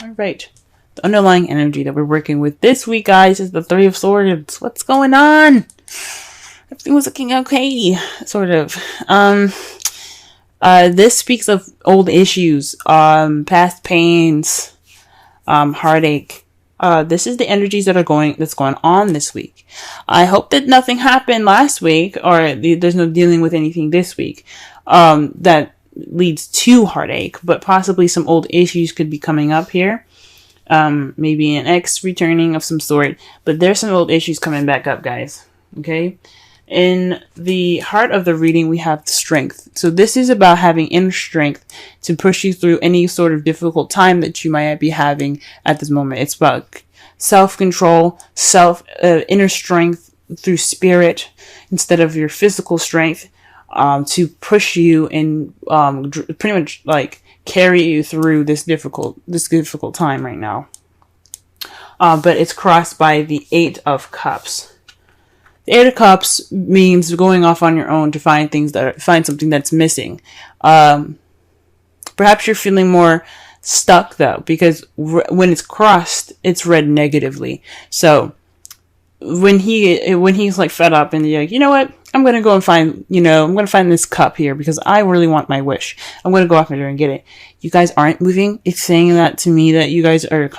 All right. The underlying energy that we're working with this week, guys, is the Three of Swords. What's going on? Everything was looking okay, sort of. This speaks of old issues, past pains, heartache. This is the energies that's going on this week. I hope that nothing happened last week, or there's no dealing with anything this week, that leads to heartache, but possibly some old issues could be coming up here. Maybe an ex returning of some sort, but there's some old issues coming back up, guys. Okay. In the heart of the reading, we have strength. So this is about having inner strength to push you through any sort of difficult time that you might be having at this moment. It's about self-control, inner strength through spirit instead of your physical strength, to push you and pretty much like carry you through this difficult time right now. But it's crossed by the Eight of Cups. The Eight of Cups means going off on your own to find something that's missing. Perhaps you're feeling more stuck though, because when it's crossed, it's read negatively. So when he's like fed up and you're like, you know what? I'm going to go and find this cup here because I really want my wish. I'm going to go off there and get it. You guys aren't moving. It's saying that to me that you guys are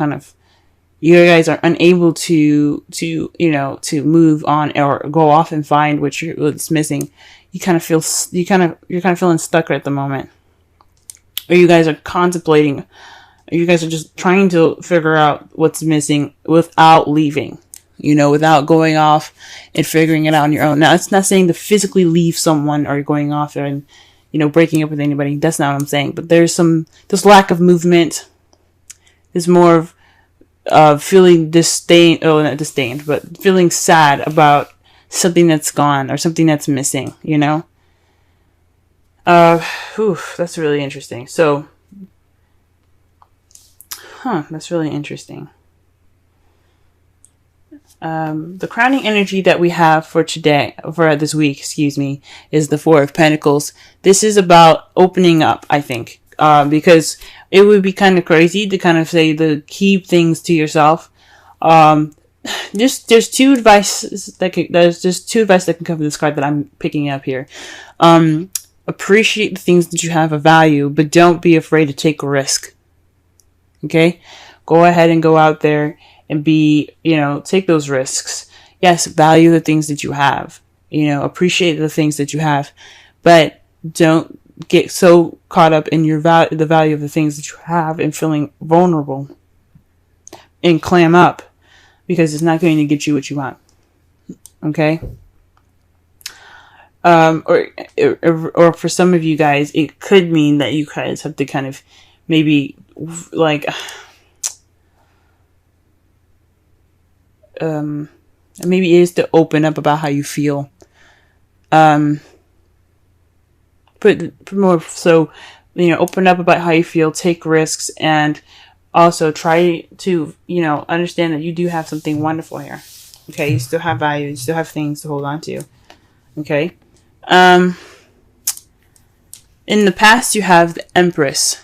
unable to move on or go off and find what's missing. You're kind of feeling stuck at the moment. Or you guys are contemplating, or you guys are just trying to figure out what's missing without leaving, without going off and figuring it out on your own. Now, it's not saying to physically leave someone or going off there and, breaking up with anybody. That's not what I'm saying. But there's lack of movement. There's more of feeling not disdained, but feeling sad about something that's gone or something that's missing, that's really interesting. So, that's really interesting. The crowning energy that we have for this week, is the Four of Pentacles. This is about opening up, I think, because it would be kind of crazy to kind of say to keep things to yourself. There's two advice that can come from this card that I'm picking up here. Appreciate the things that you have of value, but don't be afraid to take a risk. Okay? Go ahead and go out there and take those risks. Yes, value the things that you have. Appreciate the things that you have, but don't get so caught up in the value of the things that you have and feeling vulnerable and clam up, because it's not going to get you what you want. Okay? Or for some of you guys, it could mean that you guys have to kind of maybe like, maybe it is to open up about how you feel. But more so, open up about how you feel, take risks, and also try to, understand that you do have something wonderful here. Okay, you still have value, you still have things to hold on to. Okay. In the past, you have the Empress.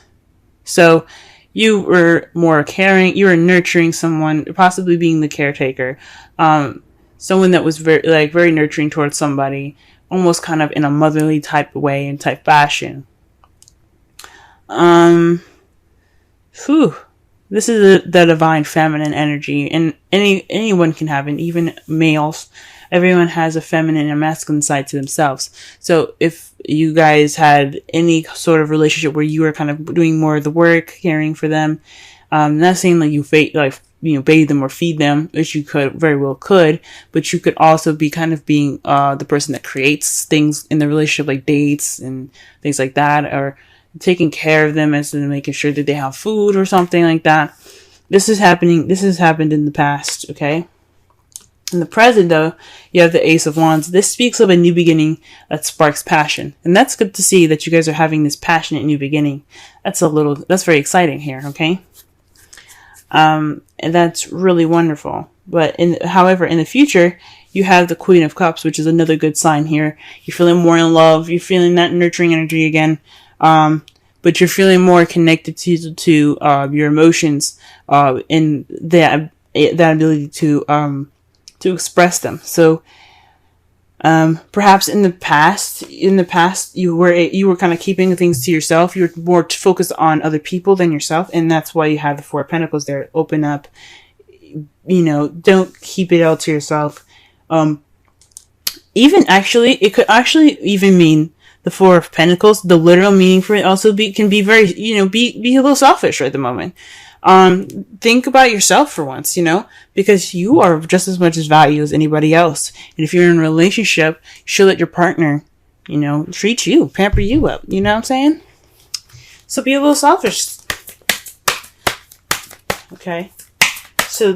So you were more caring, you were nurturing someone, possibly being the caretaker. Someone that was very nurturing towards somebody, almost kind of in a motherly type way and type fashion. This is the divine feminine energy, and anyone can have it, even males. Everyone has a feminine and masculine side to themselves. So if you guys had any sort of relationship where you were kind of doing more of the work, caring for them, not saying like you bathe them or feed them, which you very well could, but you could also be kind of being the person that creates things in the relationship, like dates and things like that, or taking care of them as in making sure that they have food or something like that. This has happened in the past, okay? In the present, though, you have the Ace of Wands. This speaks of a new beginning that sparks passion. And that's good to see that you guys are having this passionate new beginning. That's very exciting here, okay? And that's really wonderful. However, in the future, you have the Queen of Cups, which is another good sign here. You're feeling more in love. You're feeling that nurturing energy again. But but you're feeling more connected to your emotions, and that ability to express them. So, perhaps in the past, you were kind of keeping things to yourself. You're more focused on other people than yourself, and that's why you have the Four of Pentacles there. Open up, don't keep it all to yourself. Even actually, it could actually even mean the Four of Pentacles. The literal meaning for it also can be very, be a little selfish right at the moment. Think about yourself for once, because you are just as much as value as anybody else. And if you're in a relationship, you should let your partner, treat you, pamper you up. You know what I'm saying? So be a little selfish. Okay. So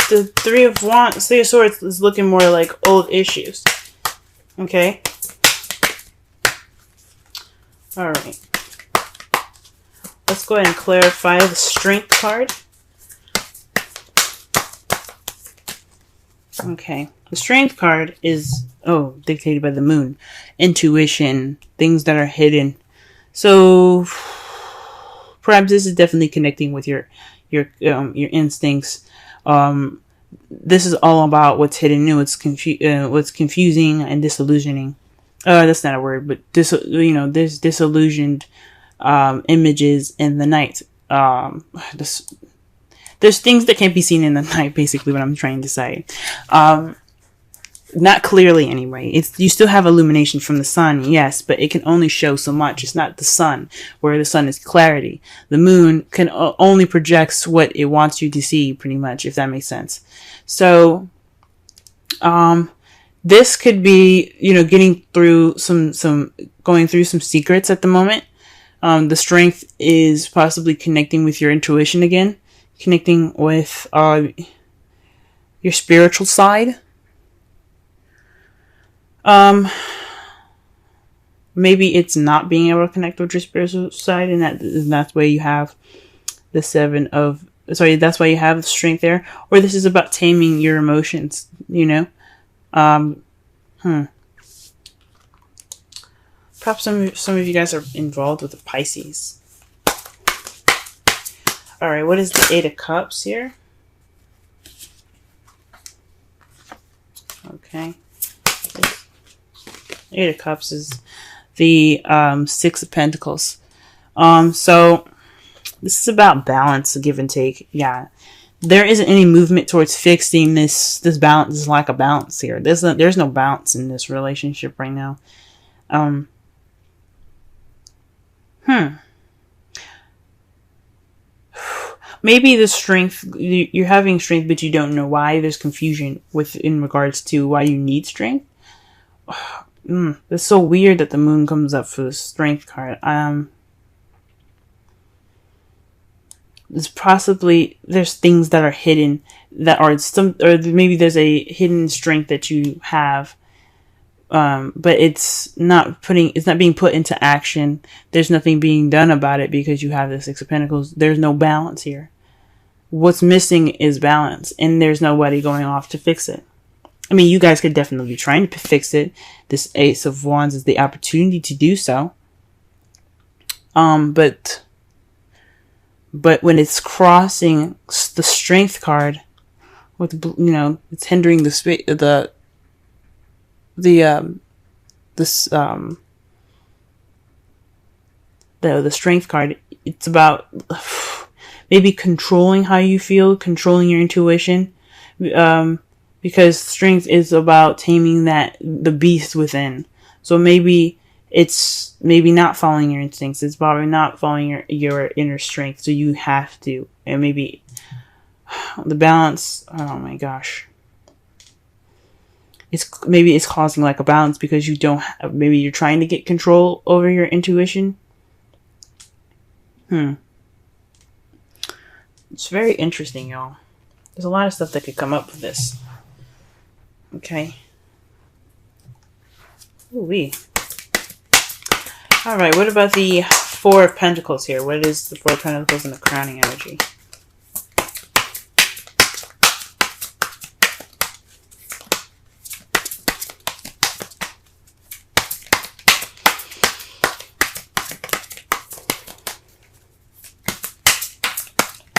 the Three of Swords is looking more like old issues. Okay. All right. Let's go ahead and clarify the Strength card. Okay. The Strength card is, dictated by the Moon. Intuition, things that are hidden. So, perhaps this is definitely connecting with your instincts. This is all about what's hidden and what's confusing and disillusioning. That's not a word, but there's disillusioned images in the night. There's things that can't be seen in the night, basically what I'm trying to say. Not clearly anyway. You still have illumination from the sun, yes, but it can only show so much. It's not the sun, where the sun is clarity. The moon can only projects what it wants you to see, pretty much, if that makes sense. So, this could be, getting through going through some secrets at the moment. The Strength is possibly connecting with your intuition again, connecting with your spiritual side. Maybe it's not being able to connect with your spiritual side, and that's why you have the that's why you have the Strength there. Or this is about taming your emotions, Perhaps some of you guys are involved with the Pisces. All right, what is the Eight of Cups here? Okay. Eight of Cups is the Six of Pentacles. So this is about balance, give and take. Yeah. There isn't any movement towards fixing this balance, this lack of balance here. There's no balance in this relationship right now. Maybe the Strength, you're having Strength, but you don't know why. There's confusion in regards to why you need Strength. It's so weird that the Moon comes up for the Strength card. There's things that are hidden that are or maybe there's a hidden strength that you have, but it's not being put into action. There's nothing being done about it because you have the Six of Pentacles. There's no balance here. What's missing is balance, and there's nobody going off to fix it. I mean, you guys could definitely be trying to fix it. This Ace of Wands is the opportunity to do so. But when it's crossing the Strength card, with it's hindering the Strength card. It's about maybe controlling how you feel, controlling your intuition, because Strength is about taming the beast within. So maybe it's not following your instincts. It's probably not following your inner strength. So you have to, and maybe the balance. Oh my gosh. It's causing like a balance because you don't. Maybe you're trying to get control over your intuition. It's very interesting, y'all. There's a lot of stuff that could come up with this. Okay. Ooh-wee. All right, what about the Four of Pentacles here? What is the Four of Pentacles and the crowning energy?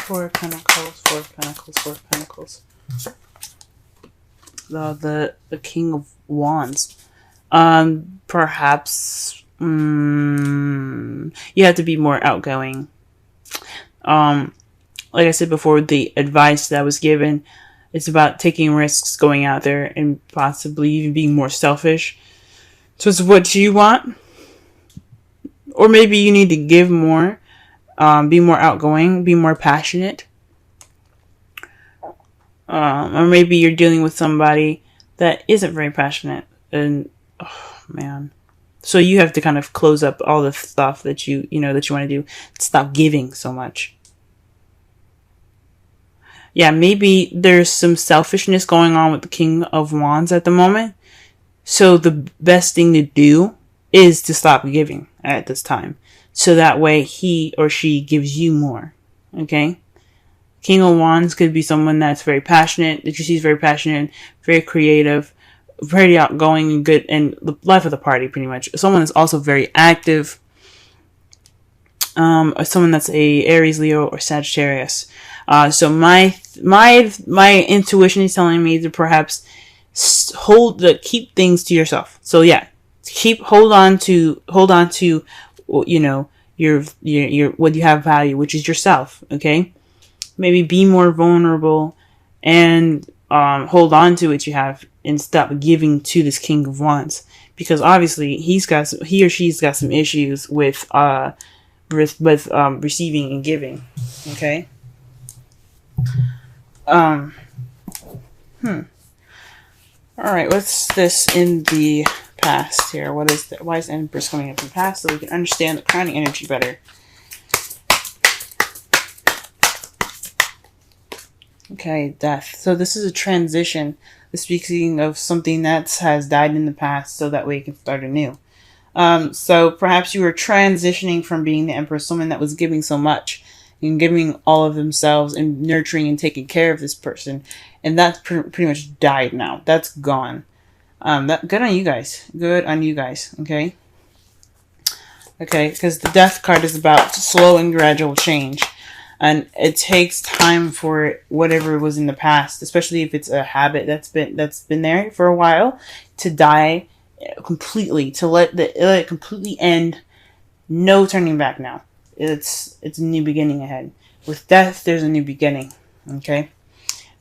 Four of Pentacles, Four of Pentacles, Four of Pentacles. The King of Wands. Perhaps you have to be more outgoing. Like I said before, the advice that was given, it's about taking risks, going out there, and possibly even being more selfish. So it's what you want. Or maybe you need to give more, be more outgoing, be more passionate. Or maybe you're dealing with somebody that isn't very passionate. And, oh man. So you have to kind of close up all the stuff that you want to do. Stop giving so much. Yeah, maybe there's some selfishness going on with the King of Wands at the moment. So the best thing to do is to stop giving at this time. So that way he or she gives you more. Okay? King of Wands could be someone that's very passionate, that you see is very passionate, very creative, very outgoing and good, and the life of the party pretty much. Someone that's also very active. Or someone that's a Aries, Leo, or Sagittarius. So my intuition is telling me to perhaps keep things to yourself. So yeah, hold on to your what you have value, which is yourself. Okay, maybe be more vulnerable and hold on to what you have and stop giving to this King of Wands, because obviously he or she's got some issues with receiving and giving. Okay. All right, what's this in the past here? What is that? Why is Empress coming up in the past? So we can understand the crowning energy better. Okay, death. So this is a transition. Speaking of something that has died in the past, so that way you can start anew. So perhaps you were transitioning from being the Empress, someone that was giving so much and giving all of themselves and nurturing and taking care of this person, and that's pretty much died now. That's gone. Good on you guys. Good on you guys. Okay. Okay, because the Death card is about slow and gradual change, and it takes time for whatever was in the past, especially if it's a habit that's been there for a while, to die completely, to let it completely end. No turning back now. It's a new beginning ahead. With death, there's a new beginning. Okay.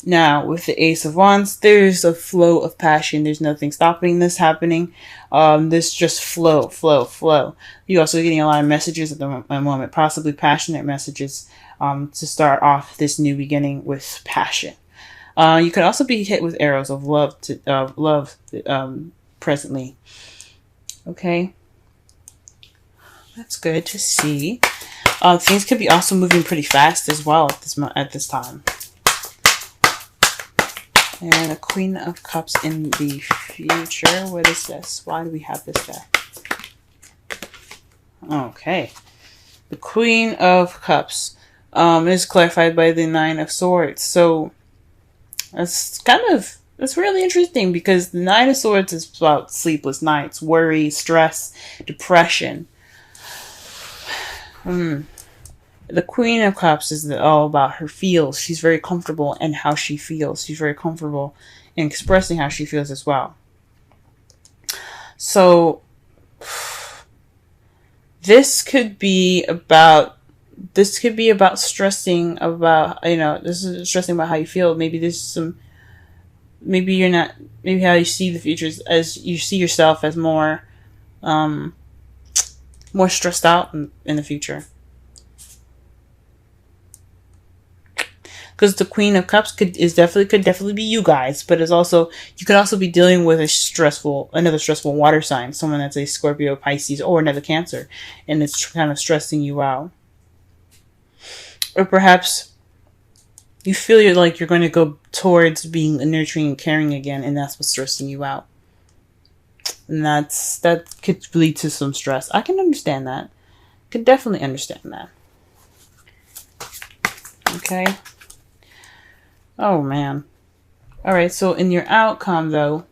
Now, with the Ace of Wands, there's a flow of passion. There's nothing stopping this happening. This just flow. You're also getting a lot of messages at the moment, possibly passionate messages, to start off this new beginning with passion. You could also be hit with arrows of love presently. Okay. That's good to see. Things could be also moving pretty fast as well at this time. And a Queen of Cups in the future. What is this? Why do we have this there? Okay. The Queen of Cups is clarified by the Nine of Swords. So that's really interesting, because the Nine of Swords is about sleepless nights, worry, stress, depression. The Queen of Cups is all about her feels. She's very comfortable in how she feels. She's very comfortable in expressing how she feels as well. So this could be about stressing about, this is stressing about how you feel. Maybe maybe how you see the future as you see yourself as more stressed out in the future. Because the Queen of Cups could definitely be you guys, but you could also be dealing with another stressful water sign, someone that's a Scorpio, Pisces, or another Cancer, and it's kind of stressing you out. Or perhaps you feel you're going to go towards being nurturing and caring again, and that's what's stressing you out. And that could lead to some stress. I can understand that. Could definitely understand that. Okay. Oh, man. All right. So in your outcome, though,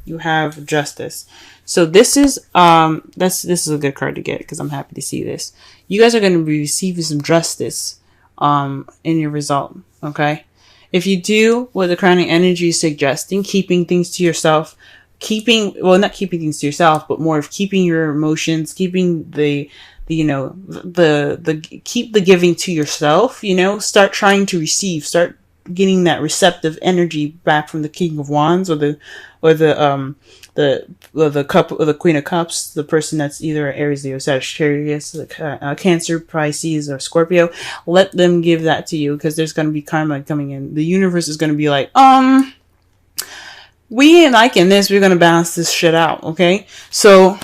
you have Justice. So this is this is a good card to get, because I'm happy to see this. You guys are going to be receiving some justice in your result. Okay. If you do what the crowning energy is suggesting, keeping things to yourself, not keeping things to yourself, but more of keeping your emotions, keeping the keep the giving to yourself, start trying to receive, start getting that receptive energy back from the King of Wands or the cup or the Queen of Cups, the person that's either Aries, Leo, Sagittarius, Cancer, Pisces, or Scorpio. Let them give that to you, because there's going to be karma coming in. The universe is going to be like, we ain't liking this. We're going to balance this shit out. Okay. So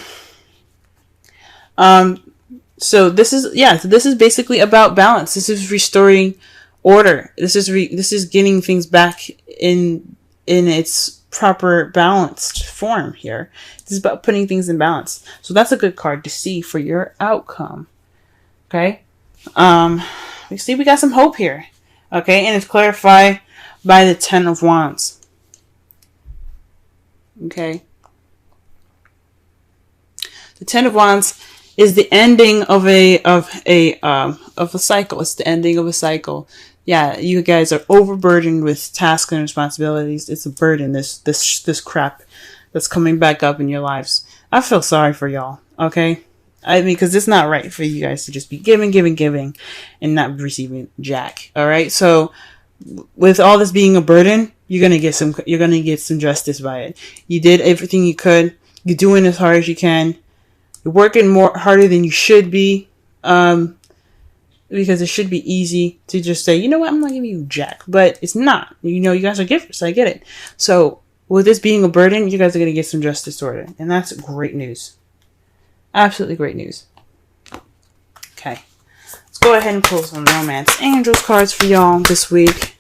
this is basically about balance. This is restoring order. This is getting things back in its proper balanced form here. This is about putting things in balance. So that's a good card to see for your outcome. Okay. We see we got some hope here. Okay. And it's clarified by the 10 of Wands. Okay. The 10 of Wands is the ending of a cycle. It's the ending of a cycle. Yeah, you guys are overburdened with tasks and responsibilities. It's a burden, this crap that's coming back up in your lives. I feel sorry for y'all, okay? I mean, because it's not right for you guys to just be giving, and not receiving jack, all right? So, with all this being a burden, you're gonna get some justice by it. You did everything you could. You're doing as hard as you can. You're working harder than you should be. Because it should be easy to just say, you know what, I'm not giving you jack. But it's not. You guys are givers. I get it. So, with this being a burden, you guys are going to get some justice sorted. And that's great news. Absolutely great news. Okay. Let's go ahead and pull some Romance Angels cards for y'all this week.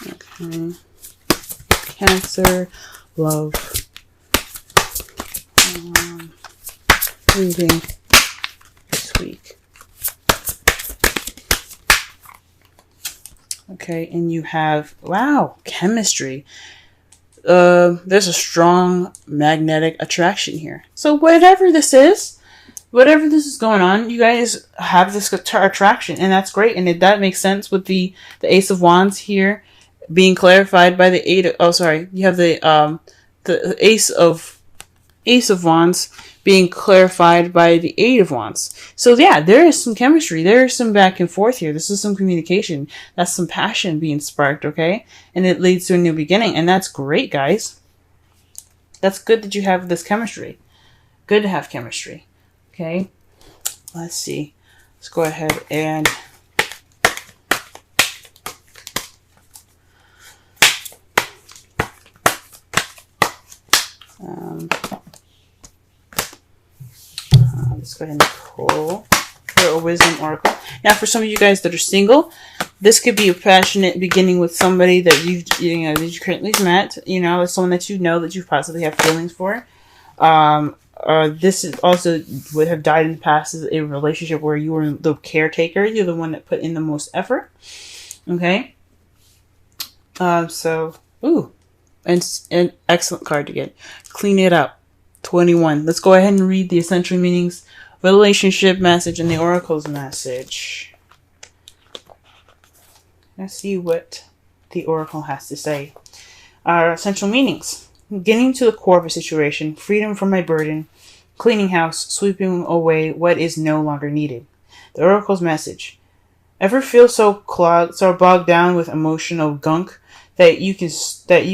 Okay. Cancer. Love. Reading this week. Okay, and you have, wow, chemistry. There's a strong magnetic attraction here. So whatever this is going on, you guys have this attraction, and that's great. And that makes sense with the Ace of Wands here being clarified by the you have the Ace of Wands being clarified by the Eight of Wands. So yeah, there is some chemistry. There is some back and forth here. This is some communication. That's some passion being sparked, okay? And it leads to a new beginning. And that's great, guys. That's good that you have this chemistry. Good to have chemistry. Okay? Let's see. Let's go ahead and... let's go ahead and pull for a wisdom oracle. Now, for some of you guys that are single, this could be a passionate beginning with somebody that that you currently met. Someone that that you possibly have feelings for. This is also would have died in the past as a relationship where you were the caretaker. You're the one that put in the most effort. Okay. An excellent card to get. Clean it up. 21. Let's go ahead and read the essential meanings, relationship message, and the oracle's message. Let's see what the oracle has to say. Our essential meanings: getting to the core of a situation, freedom from my burden, cleaning house, sweeping away what is no longer needed. The oracle's message: ever feel so bogged down with emotional gunk that you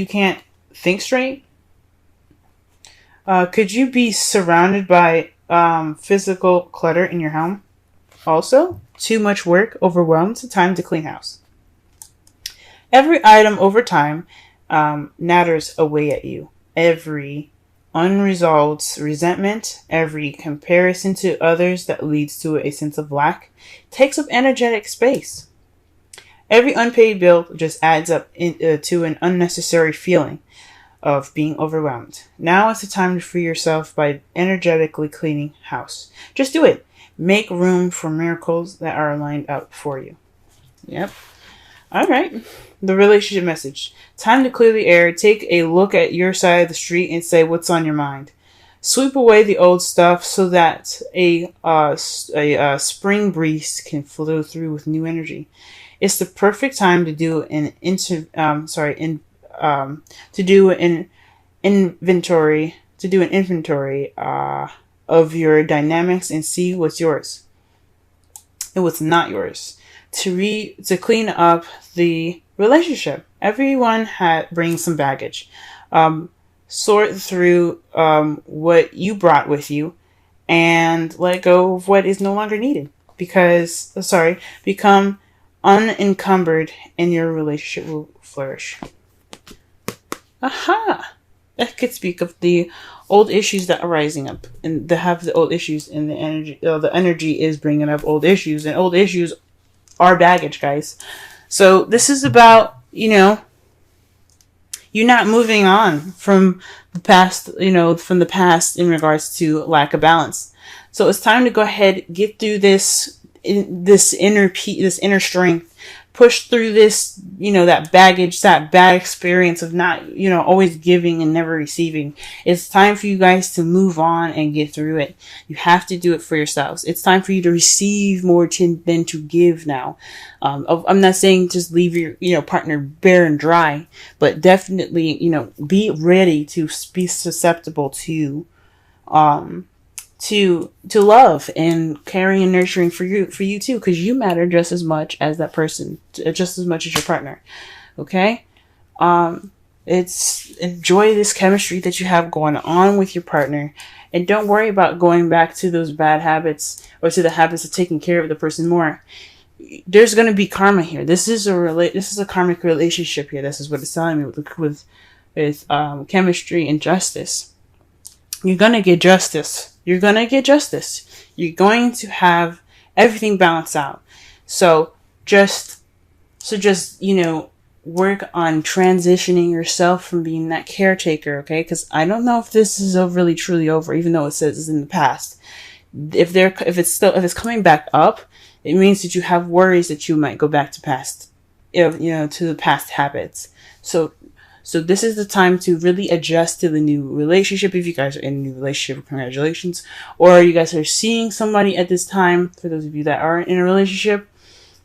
can't think straight? Could you be surrounded by physical clutter in your home? Also, too much work, overwhelmed, time to clean house. Every item over time natters away at you. Every unresolved resentment, every comparison to others that leads to a sense of lack takes up energetic space. Every unpaid bill just adds up to an unnecessary feeling of being overwhelmed. Now is the time to free yourself by energetically cleaning house. Just do it. Make room for miracles that are lined up for you. Yep. All right. The relationship message. Time to clear the air. Take a look at your side of the street and say what's on your mind. Sweep away the old stuff so that a spring breeze can flow through with new energy. It's the perfect time to do to do an inventory of your dynamics and see what's yours and what's not yours. To clean up the relationship. Everyone brings some baggage. Sort through what you brought with you and let go of what is no longer needed. Become unencumbered and your relationship will flourish. Aha! That could speak of the old issues that are rising up and the old issues in the energy. The energy is bringing up old issues, and old issues are baggage, guys. So this is about, you're not moving on from the past, in regards to lack of balance. So it's time to go ahead, get through this inner strength, push through this, that baggage, that bad experience of not, always giving and never receiving. It's time for you guys to move on and get through it. You have to do it for yourselves. It's time for you to receive more than to give now. I'm not saying just leave your, partner bare and dry, but definitely, be ready to be susceptible to love and caring and nurturing for you too, because you matter just as much as that person, just as much as your partner. Okay. It's enjoy this chemistry that you have going on with your partner, and don't worry about going back to those bad habits or to the habits of taking care of the person more. There's going to be karma here. This is a karmic relationship here. This is what it's telling me with chemistry and justice. You're going to get justice. You're going to get justice. You're going to have everything balanced out. So just, work on transitioning yourself from being that caretaker, okay? Because I don't know if this is really truly over, even though it says it's in the past. If it's coming back up, it means that you have worries that you might go back to to the past habits. So this is the time to really adjust to the new relationship. If you guys are in a new relationship, congratulations. Or you guys are seeing somebody at this time, for those of you that are in a relationship,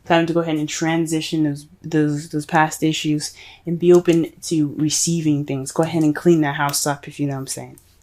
time to go ahead and transition those past issues and be open to receiving things. Go ahead and clean that house up, if you know what I'm saying.